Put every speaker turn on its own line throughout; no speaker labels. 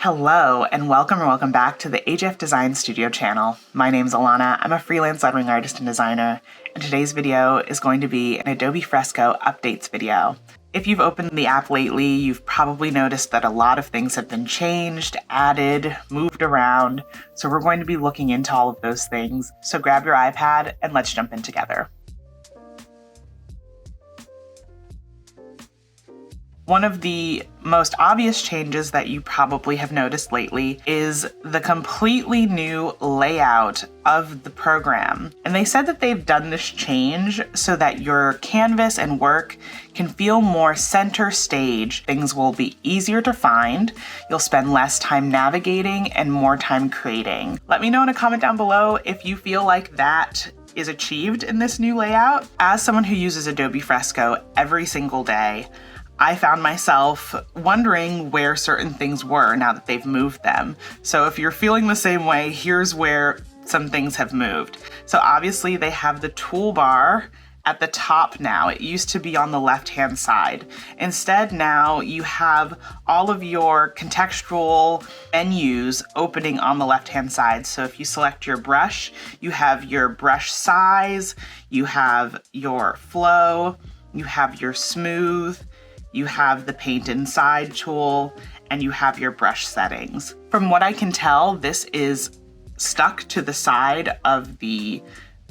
Hello and welcome back to the HF Design Studio channel. My name's Alana. I'm a freelance lettering artist and designer, and today's video is going to be an Adobe Fresco updates video. If you've opened the app lately, you've probably noticed that a lot of things have been changed, added, moved around, so we're going to be looking into all of those things. So grab your iPad and let's jump in together. One of the most obvious changes that you probably have noticed lately is the completely new layout of the program. And they said that they've done this change so that your canvas and work can feel more center stage. Things will be easier to find. You'll spend less time navigating and more time creating. Let me know in a comment down below if you feel like that is achieved in this new layout. As someone who uses Adobe Fresco every single day, I found myself wondering where certain things were now that they've moved them. So if you're feeling the same way, here's where some things have moved. So obviously they have the toolbar at the top now. It used to be on the left-hand side. Instead, now you have all of your contextual menus opening on the left-hand side. So if you select your brush, you have your brush size, you have your flow, you have your smooth, you have the paint inside tool, and you have your brush settings. From what I can tell, this is stuck to the side of the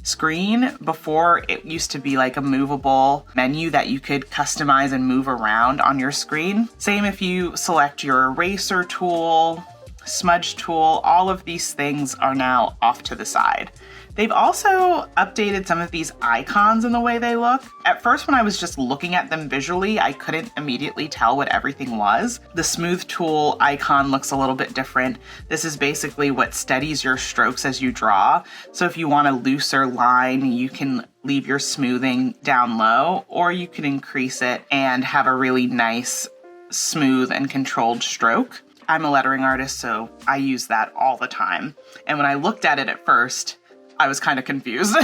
screen. Before, it used to be like a movable menu that you could customize and move around on your screen. Same if you select your eraser tool, smudge tool, all of these things are now off to the side. They've also updated some of these icons in the way they look. At first, when I was just looking at them visually, I couldn't immediately tell what everything was. The smooth tool icon looks a little bit different. This is basically what steadies your strokes as you draw. So if you want a looser line, you can leave your smoothing down low, or you can increase it and have a really nice, smooth and controlled stroke. I'm a lettering artist, so I use that all the time. And when I looked at it at first, I was kind of confused.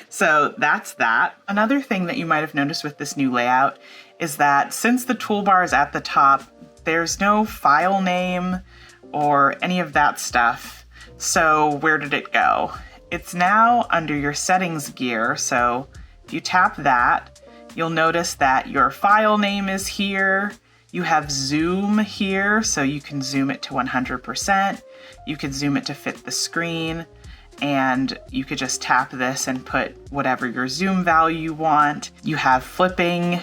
So that's that. Another thing that you might have noticed with this new layout is that since the toolbar is at the top, there's no file name or any of that stuff. So where did it go? It's now under your settings gear. So if you tap that, you'll notice that your file name is here. You have zoom here, so you can zoom it to 100%. You can zoom it to fit the screen. And you could just tap this and put whatever your zoom value you want. You have flipping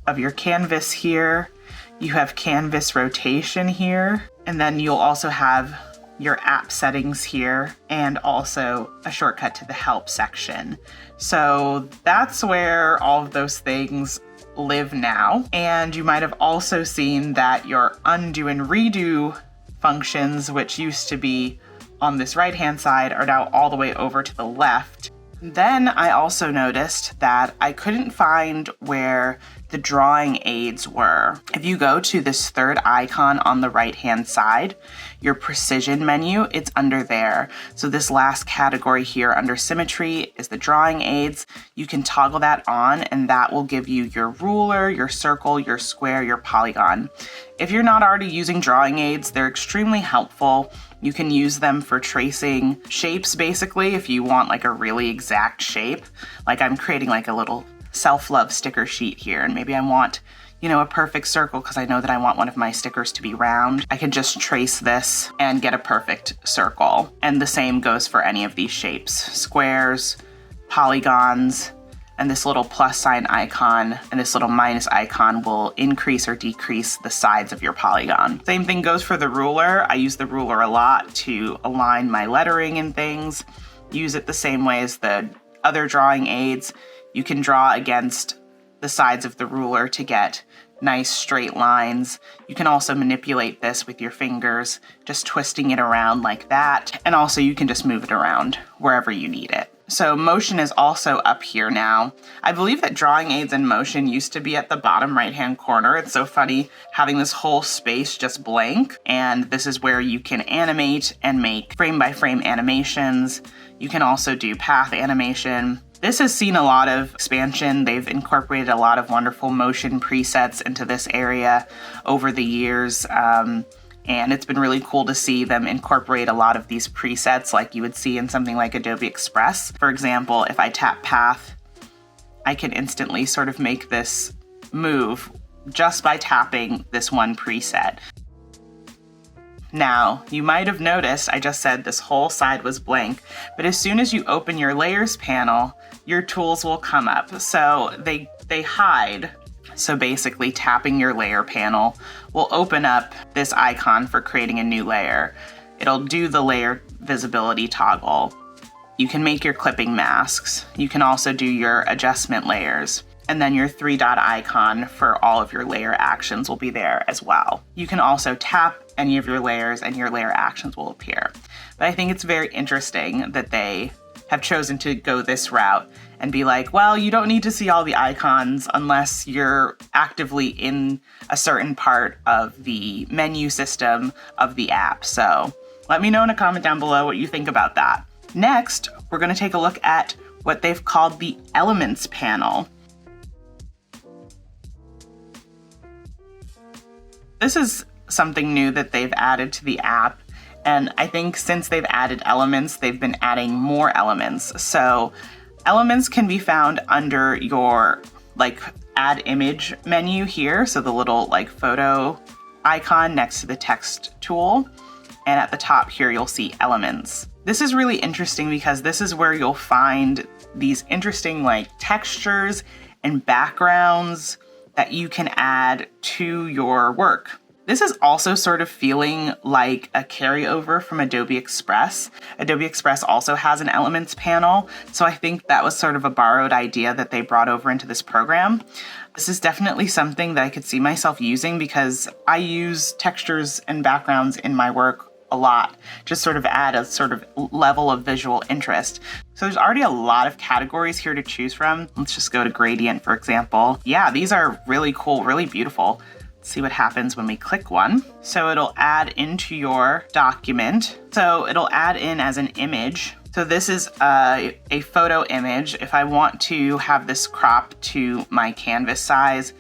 of your canvas here. You have canvas rotation here. And then you'll also have your app settings here and also a shortcut to the help section. So that's where all of those things live now. And you might have also seen that your undo and redo functions, which used to be on this right-hand side, are now all the way over to the left. Then I also noticed that I couldn't find where the drawing aids were. If you go to this third icon on the right-hand side, your precision menu, it's under there. So this last category here under symmetry is the drawing aids. You can toggle that on and that will give you your ruler, your circle, your square, your polygon. If you're not already using drawing aids, they're extremely helpful. You can use them for tracing shapes, basically, if you want like a really exact shape. Like I'm creating like a little self-love sticker sheet here, and maybe I want, a perfect circle because I know that I want one of my stickers to be round. I can just trace this and get a perfect circle. And the same goes for any of these shapes, squares, polygons, and this little plus sign icon and this little minus icon will increase or decrease the sides of your polygon. Same thing goes for the ruler. I use the ruler a lot to align my lettering and things. Use it the same way as the other drawing aids. You can draw against the sides of the ruler to get nice straight lines. You can also manipulate this with your fingers, just twisting it around like that. And also you can just move it around wherever you need it. So motion is also up here now. I believe that drawing aids and motion used to be at the bottom right-hand corner. It's so funny having this whole space just blank. And this is where you can animate and make frame-by-frame animations. You can also do path animation. This has seen a lot of expansion. They've incorporated a lot of wonderful motion presets into this area over the years. And it's been really cool to see them incorporate a lot of these presets like you would see in something like Adobe Express. For example, if I tap path, I can instantly sort of make this move just by tapping this one preset. Now, you might have noticed I just said this whole side was blank, but as soon as you open your layers panel, your tools will come up. So they hide. So basically tapping your layer panel will open up this icon for creating a new layer. It'll do the layer visibility toggle. You can make your clipping masks. You can also do your adjustment layers. And then your 3-dot icon for all of your layer actions will be there as well. You can also tap any of your layers and your layer actions will appear. But I think it's very interesting that they have chosen to go this route and be like, well, you don't need to see all the icons unless you're actively in a certain part of the menu system of the app. So let me know in a comment down below what you think about that. Next, we're going to take a look at what they've called the Elements panel. This is something new that they've added to the app. And I think since they've added elements, they've been adding more elements. So elements can be found under your add image menu here. So the little photo icon next to the text tool. And at the top here, you'll see elements. This is really interesting because this is where you'll find these interesting textures and backgrounds that you can add to your work. This is also sort of feeling like a carryover from Adobe Express. Adobe Express also has an Elements panel, so I think that was sort of a borrowed idea that they brought over into this program. This is definitely something that I could see myself using because I use textures and backgrounds in my work a lot, just sort of add a sort of level of visual interest. So there's already a lot of categories here to choose from. Let's just go to gradient, for example. Yeah, these are really cool, really beautiful. Let's see what happens when we click one. So it'll add into your document. So it'll add in as an image. So this is a photo image. If I want to have this crop to my canvas size,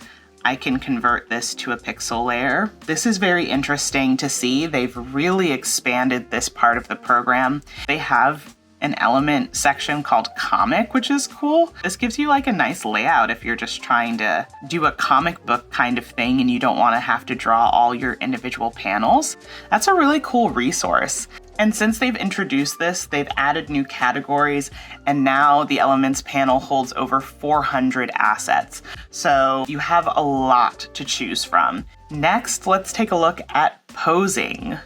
I can convert this to a pixel layer. This is very interesting to see. They've really expanded this part of the program. They have an element section called comic, which is cool. This gives you a nice layout if you're just trying to do a comic book kind of thing and you don't want to have to draw all your individual panels. That's a really cool resource. And since they've introduced this, they've added new categories, and now the Elements panel holds over 400 assets. So you have a lot to choose from. Next, let's take a look at posing.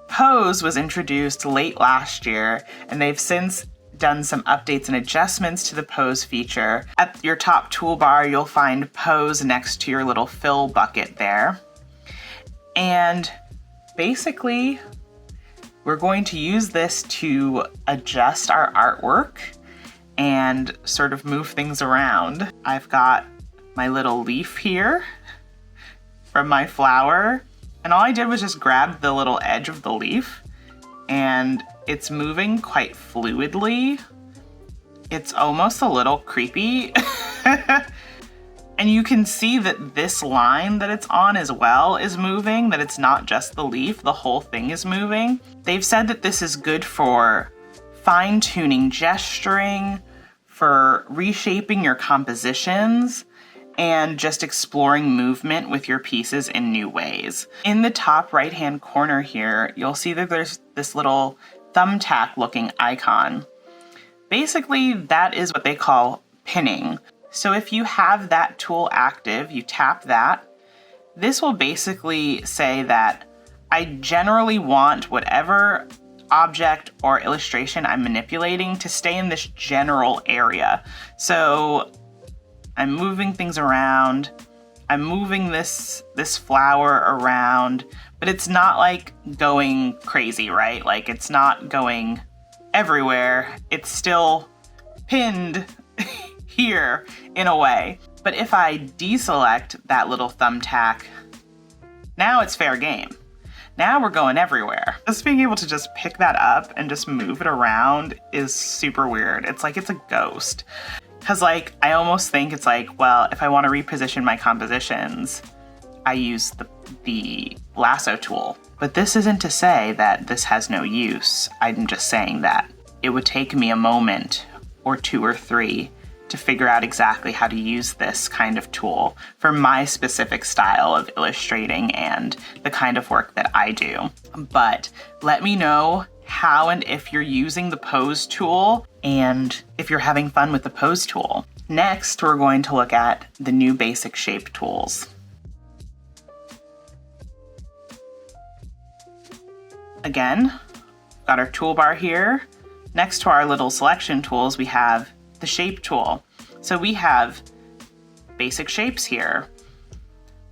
Pose was introduced late last year, and they've since done some updates and adjustments to the pose feature. At your top toolbar, you'll find pose next to your little fill bucket there. And basically, we're going to use this to adjust our artwork and sort of move things around. I've got my little leaf here from my flower, and all I did was just grab the little edge of the leaf, and it's moving quite fluidly. It's almost a little creepy. And you can see that this line that it's on as well is moving, that it's not just the leaf, the whole thing is moving. They've said that this is good for fine-tuning gesturing, for reshaping your compositions, and just exploring movement with your pieces in new ways. In the top right-hand corner here, you'll see that there's this little thumbtack-looking icon. Basically, that is what they call pinning. So if you have that tool active, you tap that, this will basically say that I generally want whatever object or illustration I'm manipulating to stay in this general area. So I'm moving things around, I'm moving this flower around, but it's not going crazy, right? It's not going everywhere. It's still pinned here in a way. But if I deselect that little thumbtack, now it's fair game. Now we're going everywhere. Just being able to just pick that up and just move it around is super weird. It's like it's a ghost. Because like, I almost think it's like, well, if I want to reposition my compositions, I use the lasso tool. But this isn't to say that this has no use. I'm just saying that it would take me a moment or 2 or 3 to figure out exactly how to use this kind of tool for my specific style of illustrating and the kind of work that I do. But let me know how and if you're using the pose tool and if you're having fun with the pose tool. Next, we're going to look at the new basic shape tools. Again, got our toolbar here. Next to our little selection tools, we have the shape tool. So we have basic shapes here.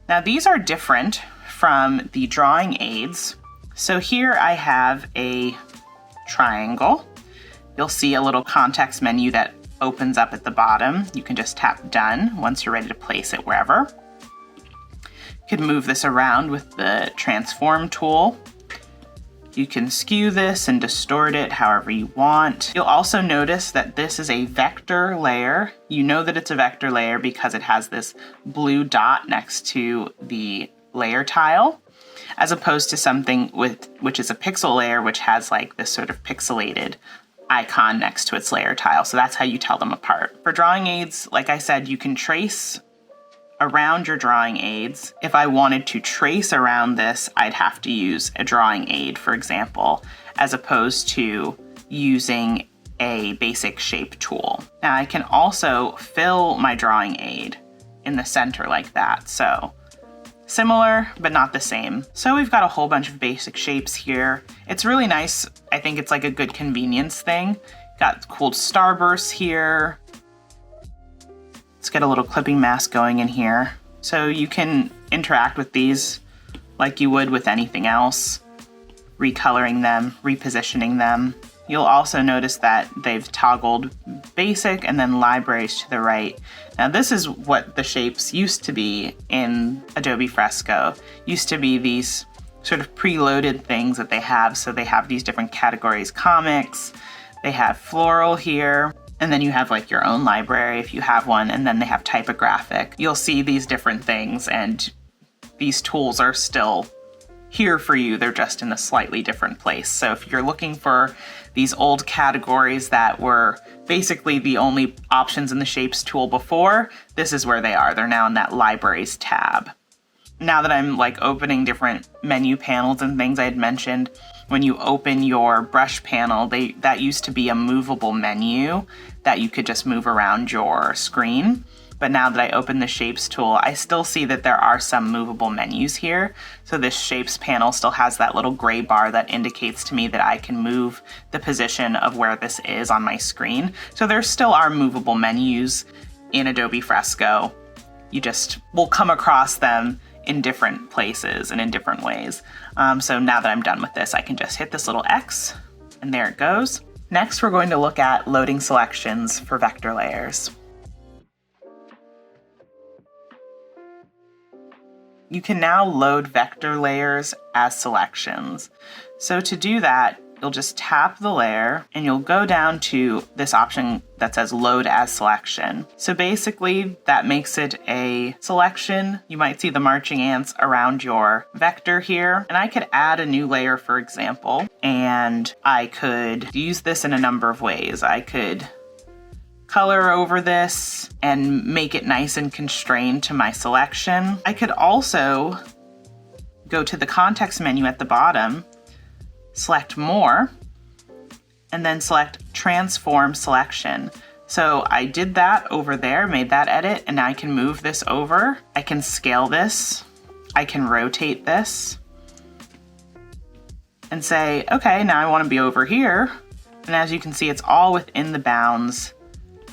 Now these are different from the drawing aids. So here I have a triangle. You'll see a little context menu that opens up at the bottom. You can just tap done once you're ready to place it wherever. You can move this around with the transform tool. You can skew this and distort it however you want. You'll also notice that this is a vector layer. You know that it's a vector layer because it has this blue dot next to the layer tile, as opposed to something which is a pixel layer, which has like this sort of pixelated icon next to its layer tile. So that's how you tell them apart. For drawing aids, like I said, you can trace around your drawing aids. If I wanted to trace around this, I'd have to use a drawing aid, for example, as opposed to using a basic shape tool. Now I can also fill my drawing aid in the center like that. So similar, but not the same. So we've got a whole bunch of basic shapes here. It's really nice. I think it's like a good convenience thing. Got cool starbursts here. Let's get a little clipping mask going in here. So you can interact with these like you would with anything else, recoloring them, repositioning them. You'll also notice that they've toggled basic and then libraries to the right. Now this is what the shapes used to be in Adobe Fresco. Used to be these sort of preloaded things that they have. So they have these different categories, comics, they have floral here, and then you have like your own library if you have one, and then they have typographic. You'll see these different things, and these tools are still here for you. They're just in a slightly different place. So if you're looking for these old categories that were basically the only options in the shapes tool before, this is where they are. They're now in that libraries tab. Now that I'm like opening different menu panels and things I had mentioned, when you open your brush panel, that used to be a movable menu that you could just move around your screen. But now that I open the shapes tool, I still see that there are some movable menus here. So this shapes panel still has that little gray bar that indicates to me that I can move the position of where this is on my screen. So there still are movable menus in Adobe Fresco. You just will come across them in different places and in different ways. So now that I'm done with this, I can just hit this little X and there it goes. Next, we're going to look at loading selections for vector layers. You can now load vector layers as selections. So to do that, you'll just tap the layer and you'll go down to this option that says load as selection. So basically that makes it a selection. You might see the marching ants around your vector here. And I could add a new layer, for example, and I could use this in a number of ways. I could color over this and make it nice and constrained to my selection. I could also go to the context menu at the bottom, select more, and then select transform selection. So I did that over there, made that edit, and now I can move this over. I can scale this. I can rotate this and say, okay, now I want to be over here. And as you can see, it's all within the bounds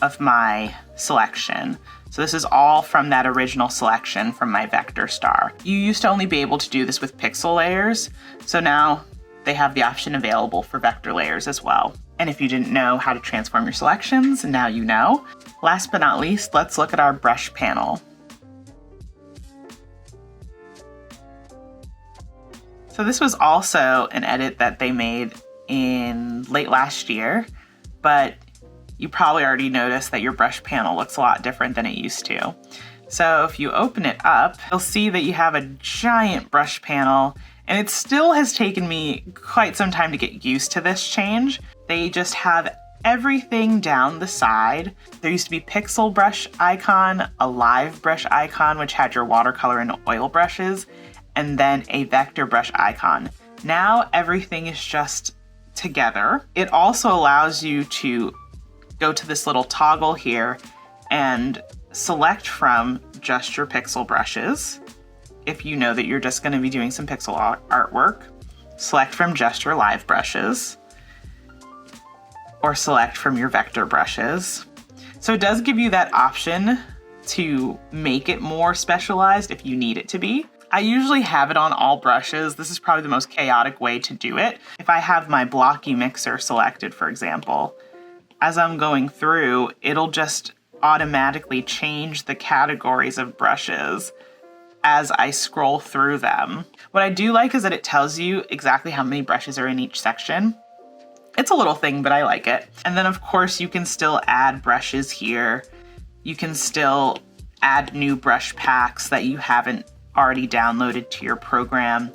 of my selection. So this is all from that original selection from my vector star. You used to only be able to do this with pixel layers. So now they have the option available for vector layers as well. And if you didn't know how to transform your selections, now you know. Last but not least, let's look at our brush panel. So this was also an edit that they made in late last year, but you probably already noticed that your brush panel looks a lot different than it used to. So if you open it up, you'll see that you have a giant brush panel, and it still has taken me quite some time to get used to this change. They just have everything down the side. There used to be pixel brush icon, a live brush icon, which had your watercolor and oil brushes, and then a vector brush icon. Now everything is just together. It also allows you to go to this little toggle here and select from just your pixel brushes. If you know that you're just going to be doing some pixel artwork, select from just your live brushes, or select from your vector brushes. So it does give you that option to make it more specialized if you need it to be. I usually have it on all brushes. This is probably the most chaotic way to do it. If I have my blocky mixer selected, for example, as I'm going through, it'll just automatically change the categories of brushes as I scroll through them. What I do like is that it tells you exactly how many brushes are in each section. It's a little thing, but I like it. And then of course you can still add brushes here. You can still add new brush packs that you haven't already downloaded to your program.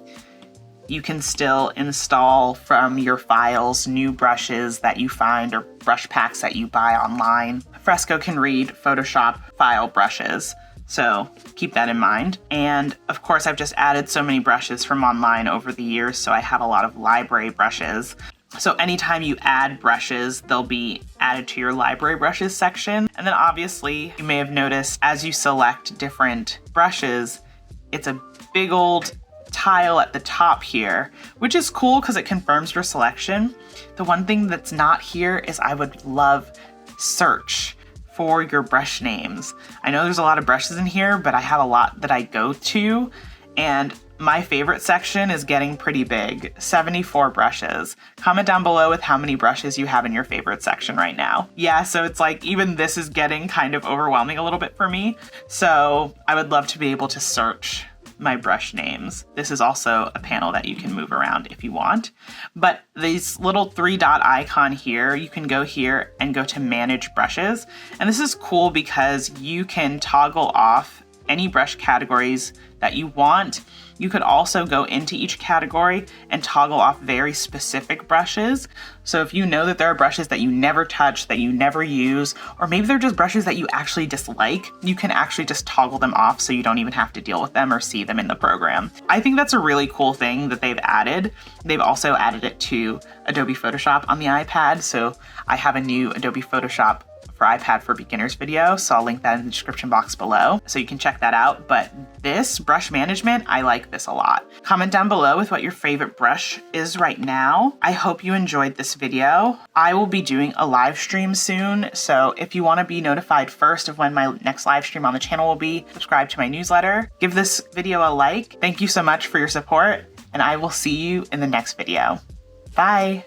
You can still install from your files new brushes that you find or brush packs that you buy online. Fresco can read Photoshop file brushes, so keep that in mind. And of course, I've just added so many brushes from online over the years, so I have a lot of library brushes. So anytime you add brushes, they'll be added to your library brushes section. And then obviously, you may have noticed as you select different brushes, it's a big old tile at the top here, which is cool because it confirms your selection. The one thing that's not here is I would love search for your brush names. I know there's a lot of brushes in here, but I have a lot that I go to, and my favorite section is getting pretty big, 74 brushes. Comment down below with how many brushes you have in your favorite section right now. Yeah, so it's like even this is getting kind of overwhelming a little bit for me. So I would love to be able to search my brush names. This is also a panel that you can move around if you want. But these little 3-dot icon here, you can go here and go to manage brushes. And this is cool because you can toggle off any brush categories that you want. You could also go into each category and toggle off very specific brushes. So if you know that there are brushes that you never touch, that you never use, or maybe they're just brushes that you actually dislike, you can actually just toggle them off so you don't even have to deal with them or see them in the program. I think that's a really cool thing that they've added. They've also added it to Adobe Photoshop on the iPad. So I have a new Adobe Photoshop for iPad for Beginners video, so I'll link that in the description box below so you can check that out. But this brush management, I like this a lot. Comment down below with what your favorite brush is right now. I hope you enjoyed this video. I will be doing a live stream soon, so if you want to be notified first of when my next live stream on the channel will be, subscribe to my newsletter. Give this video a like. Thank you so much for your support, and I will see you in the next video. Bye!